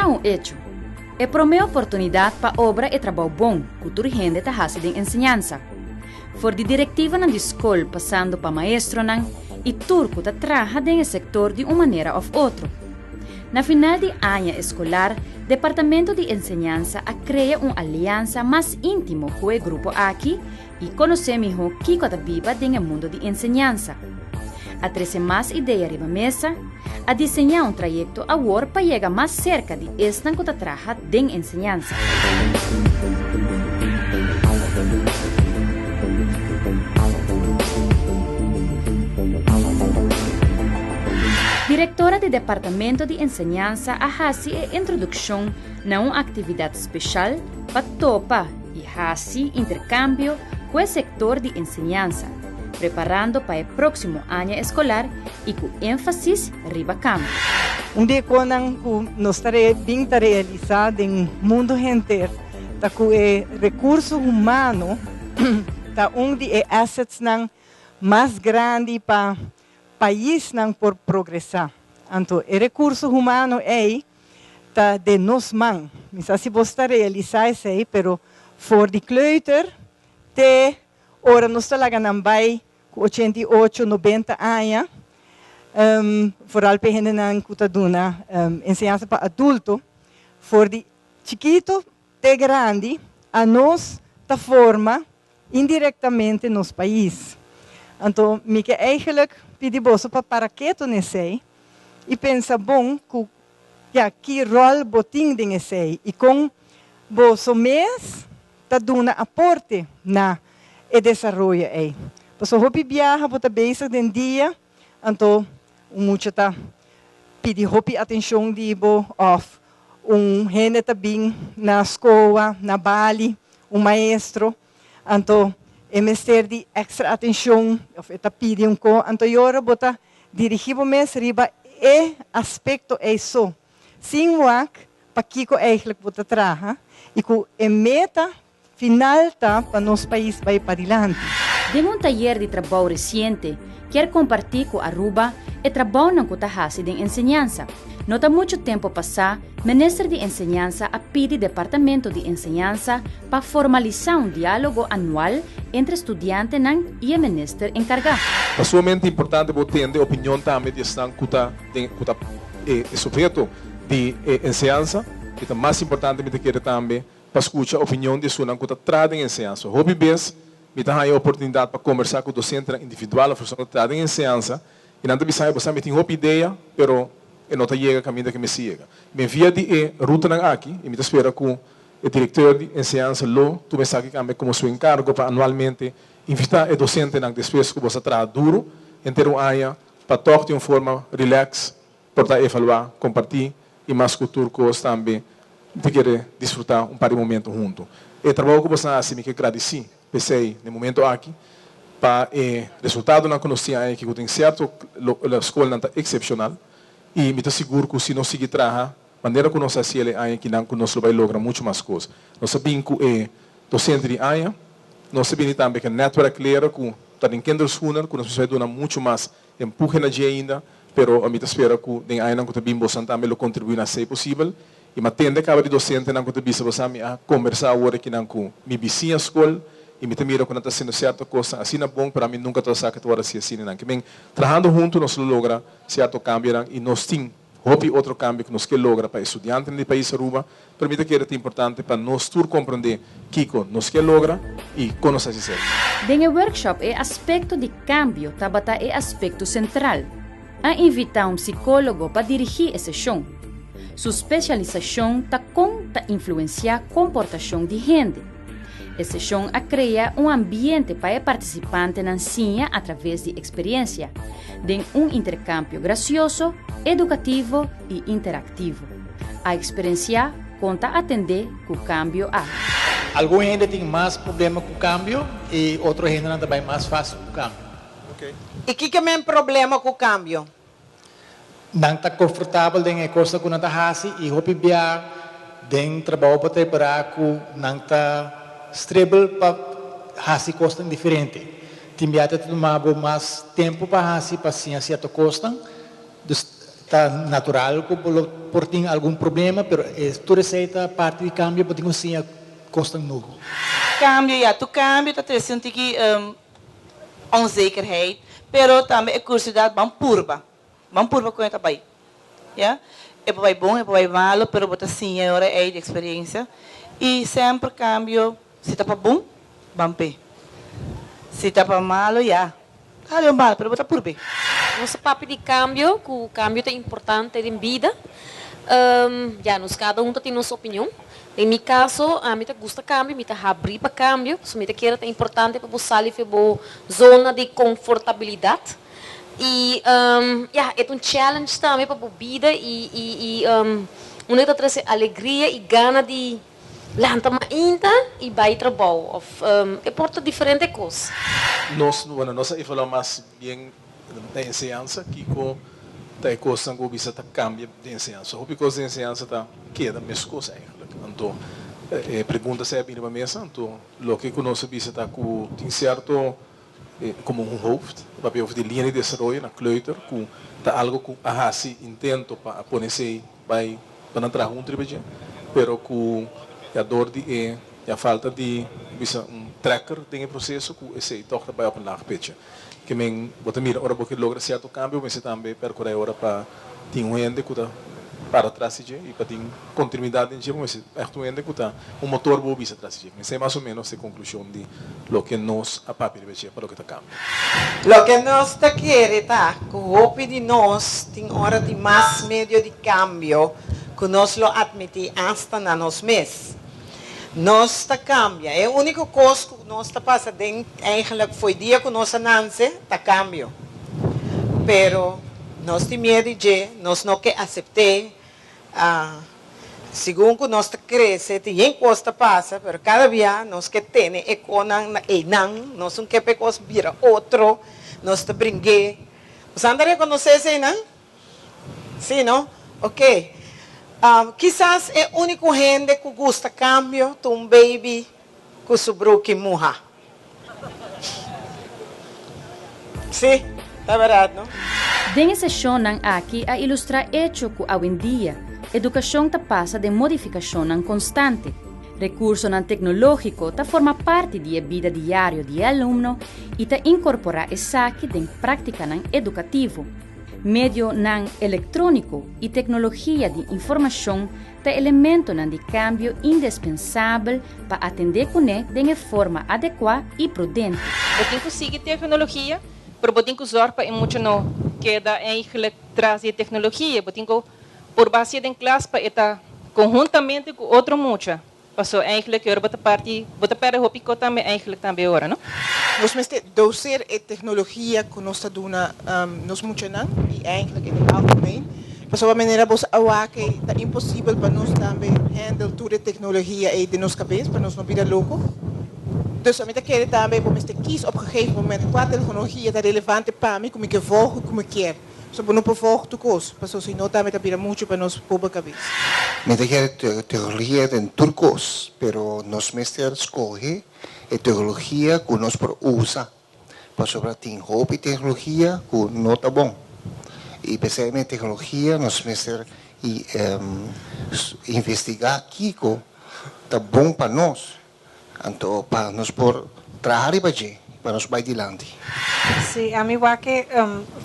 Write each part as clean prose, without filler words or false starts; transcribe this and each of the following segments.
tá um hecho. É promê oportunidade para obra e trabalho bom, cultura e rende tá de ensinança. For de diretiva na escola passando para maestro nan, e turco tá traja no setor de uma maneira ou outra. Na final de ano escolar, Departamento de Enseñanza cria uma aliança mais íntima com o grupo aqui e conhecer melhor o que está viva no mundo de enseñanza. A trazer mais ideias riba mesa, a desenhar um trajeto agora para chegar mais cerca de esta que está traja de enseñanza. Diretora do Departamento de Enseñanza faz a introdução a uma atividade especial para topa e fazer intercâmbio com o setor de enseñanza, preparando para o próximo ano escolar e com ênfase riba campo. Dia quando nós estaremos realizado no mundo inteiro, com o recurso humano, um dos assets mais grandes para país não por progressar. Então, o recurso humano é de nós mãos. Mas se você realizar isso aí, pero for de kleuter, te ora nós estamos vai com 88, 90 anos, vooral para gente não cutaduna, ensinança para adulto, for de chiquito, te grande, a nós ta forma indiretamente nos país. Então, me que eigenlijk pedi bosso para que tu nesse e pensa bom que rol boting de nesse e com bosso mês tá dando aporte na e desenvolvimento aí. Bosso hopi viaja bota basic den dia, então muito tá pedi hopi atenção de bo of gente também na escola, na Bali, maestro, então mister de extra atenção, está pedindo então eu bota dirigimos riba e aspecto é isso. Sim, para que eigenlijk bota traha e com a meta final tá para nosso país vai para adiante. De um taller de trabalho recente, quero compartilhar com a Aruba o trabalho na Kutahasi de enseñanza. Não há muito tempo passar, o Ministro de Enseñanza pede Departamento de Enseñanza para formalizar diálogo anual entre estudiantes e o Ministro encargado. É somente importante você ter a opinião também de estar sujeito de enseñanza, e é mais importante você querer também para escutar a opinião de sua que trata em enseñanza. Hobby base, me dá a oportunidade para conversar com o docente individual, a professora que trata em enseñanza, e não deve saber, você tem uma ideia, pero não chega a caminho que me chega. Me envia de ruta aqui, e me espera com o diretor de enseñanza, tu me sabe como seu encargo para anualmente invitar o docente na despesa que você traz duro, em ter área para tocar de uma forma relax, para evaluar, compartilhar, e mais cultura que você também de querer desfrutar par de momento junto. O trabalho que você faz, me agradeci, pensei no momento aqui, para o resultado na conhecia que tem certo, a escola não está excepcional, e me estou seguro que se não seguir trabalhar, a maneira que nós fazemos aí que nós vai lograr muito mais coisas. Nós sabemos que é docente de área, nós sabemos também que o network clear, que está em kinderschoenen, que nós vai dar muito mais empurre na dia ainda, pero a mim espera que tem área que também você também lo contribuir na ser possível, e me atende cada docente na que também você a conversar agora que não com me vizinha escola, e me mira quando está sendo certa coisa, assim é bom, para mim nunca estou sacando que agora assim não. Que bem, trabalhando junto nós logra certo cambio e nós temos outro cambio que nós que logra para estudantes do país Aruba, permite que é importante para nós todos compreender que nós que logra e como nós fazemos. No workshop é aspecto de cambio, tabata é aspecto central. A invitar psicólogo para dirigir a sessão. Sua especialização está influenciar a comportação de gente. A sessão cria ambiente para o participante na ensina através de experiência, de intercâmbio gracioso, educativo e interativo. A experiência conta atender com o cambio a. Alguma gente tem mais problema com o cambio e outra gente não também mais fácil com o cambio. Okay. E que é o problema com o cambio? Não está confortável com a coisa que não está fácil e o PBA tem trabalho para preparar que não está stable para fazer coisas diferentes. Tem que tomar mais tempo para fazer paciência certa coisa. está natural que por ter algum problema, mas toda essa parte de cambio pode conseguir custa novo. Cambio, ja, tu cambio, dat is natuurlijk onzekerheid, pero também é curiosidade, bem purba com essa pai, ja, é pai bom, é pai malo, pero bota sim, é hora de experiência, e sempre cambio, se tá para bom, bampe, se tá para malo, já, tá malo, pero bota purbe. Nosso papo de cambio, que o cambio é importante em vida, já nos cada um tem nossa opinião. Em meu caso, a mim gosta cambio, me abrir para cambio, so me quer é importante para você sair para zona de confortabilidade. E é challenge também para a vida e uma traz alegria e gana de lançar ainda e vai trabalhar. É porta diferente coisa. Nós falamos mais bem da ensinança que com a coisa que você cambia de ensinança. O que a ensinança está queda mesmo coisa então pergunta se é bem na mesa então o que nós visa está com tem certo como hoofd papel de linha de desenvolvimento na kleuter com tá algo com a se intento para ponerse vai para entrar junto pero com a dor de a falta de visa tracker tem processo com esse toque para open lag pitch que men bota mira ora porque logra certo cambio mas também percorrer ora para tem gente que para trás e para ter continuidade em dia mas é gente que motor boa bisa trás mas é mais ou menos a conclusão de lo que nós a papel para o que está cambio. Lo que nós está querendo tá, que o hope de nós tem hora de mais meio de cambio que nós lo admitir hasta na nós mesmos. Nós está cambia, é a única coisa que nós está passando, eigenlijk foi dia que nós nasce, está cambio. Pero nós temos medo de, nós não quer aceitar, segundo nós cresce, tem coisa passa, pero cada dia nós quer ter, nós não quer pegar vira outro, nós está brincar. Você anda a reconhecer isso, não? Sim, não? Ok. Quizás é o único gente que gosta cambio de um baby que sobrou que morra. Sim, tá verdade, não? Den sessão aqui a ilustrar hecho que hoje em dia educação ta passa de modificação constante. Recurso tecnológico ta forma parte da vida diária do aluno e ta incorpora essa aqui em prática educativo. Medio eletrônico e tecnologia de informação ta elemento de cambio indispensável para atender com de forma adequada e prudente. Botin consegue tecnologia, pero botin que usar para muito não queda eigenlijk trazer tecnologia, botin que por base de classe para estar conjuntamente com outro mucha. Passou eigenlijk eu bota parte, bota para o pico também eigenlijk também agora, não? Nós mesmo doser a tecnologia que nós está dando nós muito não e eigenlijk in het algemeen. Passou a maneira você awar que é impossível para nós também handle toda a tecnologia aí de nossa cabeça para nós não vida louco. Dus a mim quer também vou mesmo kies op een gegeven moment qual tecnologia é relevante para mim como que vou como quer. So não por volgen tu coisa, passou se não também está muito para nós pobre cabeça. Me quer tecnologia em turcos, pero nós mesmo escolhe a tecnologia que nós por usa. Passou para ter roupa e tecnologia que não está bom. E especialmente tecnologia nós mesmo investigar aqui que está bom para nós. Então para nós por trabalhar para nós vai adiante. Sí, a mí igual que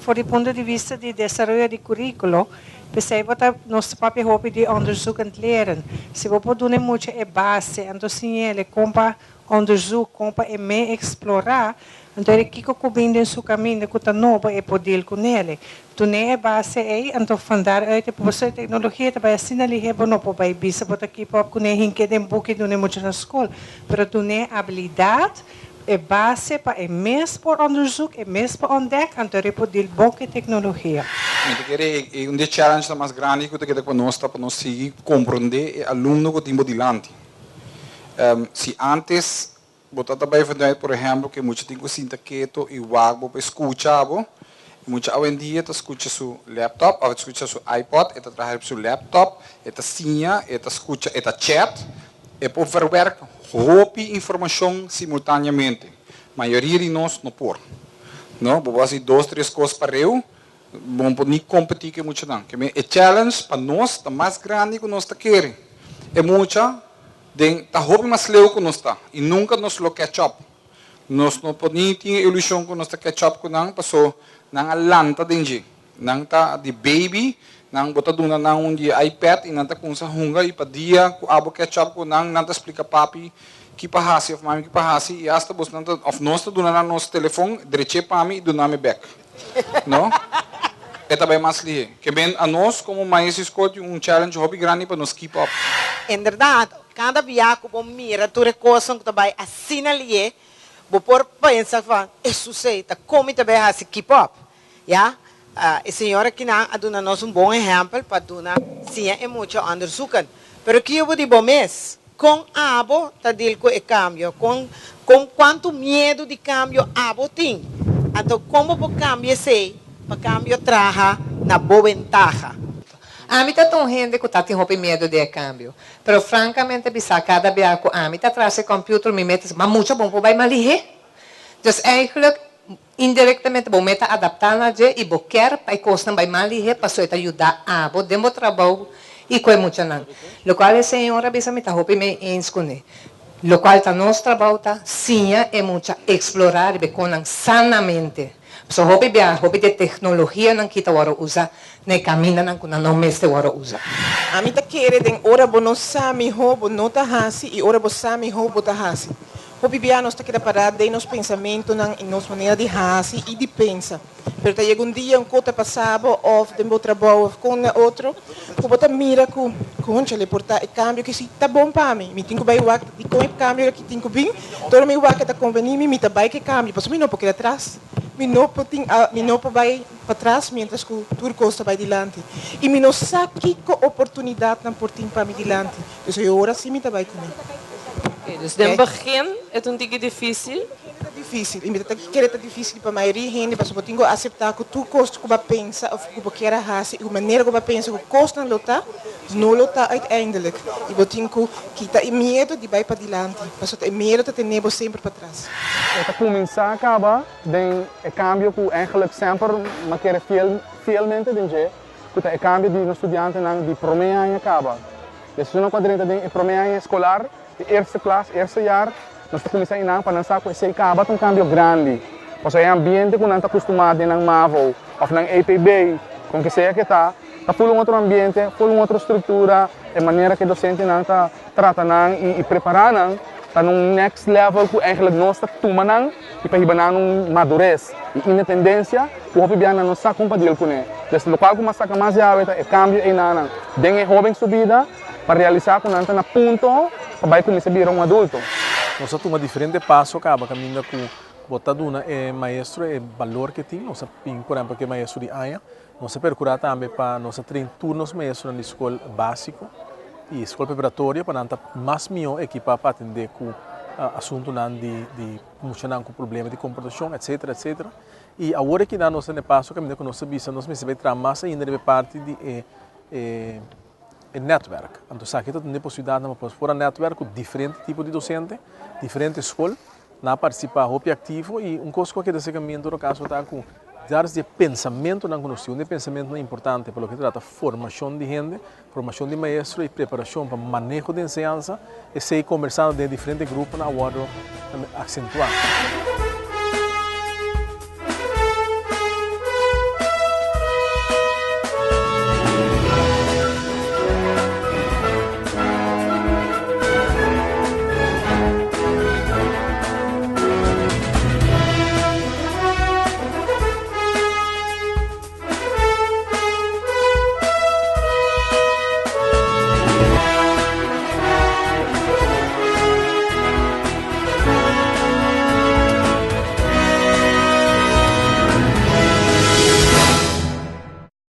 por el punto de vista de desarrollo de currículo, pensei que nosso papel hobby de onderzoek en leren. Se você doen muito é base, então sim ele compra onderzoek, compra e me explorar, então ele kiko cobrindo em seu caminho, que tá novo é poder com ele. Tu nem é base aí, então fandar uit a tecnologia também assim ali é bom não para bisa, para aqui para com ele hinque de book do nem muito na escola, para tu nem habilidade é base para é mesmo por onderzoek, é mesmo para ontdekken, então ele pode boa tecnologia. É um challenge mais grande que para nós conseguir compreender o aluno que tem dilante. Se antes botar também por exemplo que muitos têm que sentar quieto e vago para escutar, muitos hoje em dia escuta seu laptop, ou escuta seu iPod, eta trabalha seu laptop, eta sinha, eta escuta, eta chat, e por verwerk roupa informação simultaneamente. A maioria de nós não por. Não, vou fazer 2, 3 coisas para eu, bom nem competir que muito não. Que é challenge para nós tá mais grande que nós tá querendo. É muita den tá hobby mais leu que nós tá e nunca nos lo catch up. Nós não podemos ter ilusão que nós tá catch up com não passou não alanta dengue. Não tá de baby nang bota duna nang di iPad e nanta kung sa hunga ipadia ku abo catch up ko nang nanta explica papi que pahasi of mami que pahasi e hasta bos nanta of nosta duna na nos telefone direche pami do nome back no é também mais li que bem a nós como mais escolhe challenge hobby grande para nos keep up em verdade cada viaco bom mira tu recoção que também assina ali bo por pensa fa isso sei tá como também hasi keep up ja a senhora que não aduna nós bom exemplo para duna sim é muito underzoeken pero que eu digo mês com abo tá dele com o cambio com quanto medo de cambio abo tem então como por cambio sei para cambio traja na boa ventaja a mim tá tão gente que tá tem medo de cambio pero francamente bisa cada biaco a mim tá traz o computer me mete mas muito bom para vai malhe dus eigenlijk indiretamente vou meta adaptar na je e vou quer para costa vai malhe para só ajudar a vou demo trabalho e coi muito não lo qual a senhora bisa me tá me inscone lo qual tá nosso trabalho tá sim é muito explorar e com sanamente so hobby de tecnologia não kita waro usa ne camina não kuna não meste waro usa a mim tá querer den ora bono sami hobo nota hasi e ora bo sami hobo ta hasi hobby nós tá querendo parar de nos pensamento não em nossa maneira de hasi e de pensa pero tá chega dia cota passado of de meu trabalho com outro que bota mira com le portar e cambio que se tá bom para mim me tenho vai o de com o cambio que tenho bem todo meu que tá conveniente me tá vai que cambio pois me não porque atrás me não vai para trás mientras que tudo costa vai dilante e me não sabe que oportunidade não por para me dilante então eu agora sim me tá vai comigo dus in het begin é um pouco difícil. Difícil, e é difícil para a maioria gente, mas eu tenho que aceitar que tu custa que pensa, ou que quer fazer, a maneira que pensa, que custa não lutar uiteindelijk. E eu tenho que quitar o medo de ir para diante, mas o medo de ter sempre para trás. Para começar acaba, tem o cambio que eigenlijk sempre, mas que fielmente tem que o cambio de estudante de primeiro ano acaba. Então, não quadrante tem primeiro ano escolar, eerste klas, eerste jaar, nós começamos a para lançar com esse acaba um cambio grande. Porque é ambiente que não está acostumado em MAVO ou na APB, com que seja que está full outro ambiente, full outra estrutura, a maneira que o docente não está tratando e preparando, está num next level que eigenlijk nós está tomando e para ir num madurez e independência, que o hobby não está compatível com ele. Então, o local que nós está mais é cambio em nada, tem jovem subida para realizar com nanta na ponto para começar a virar adulto. Nós temos diferentes passos acaba caminhando com botaduna é maestro é valor que tem nós por exemplo que maestro de AIA nós procurar também para nós treinar turnos maestro na escola básico e escola preparatória para nanta mais melhor equipa para atender com assunto de funcionar com problema de comportação etc e agora que nós no passo caminhando com nossa visa nós vai trabalhar mais ainda de parte de network. Então, aqui tem a possibilidade de for network com diferentes tipos de docentes, diferentes escolas, na participar hobby ativo e coisa que desse caminho no caso está com áreas de pensamento na conhecimento de pensamento é importante pelo que trata formação de gente, formação de maestro e preparação para manejo de enseñanza e sei conversando de diferentes grupos na hora acentuar.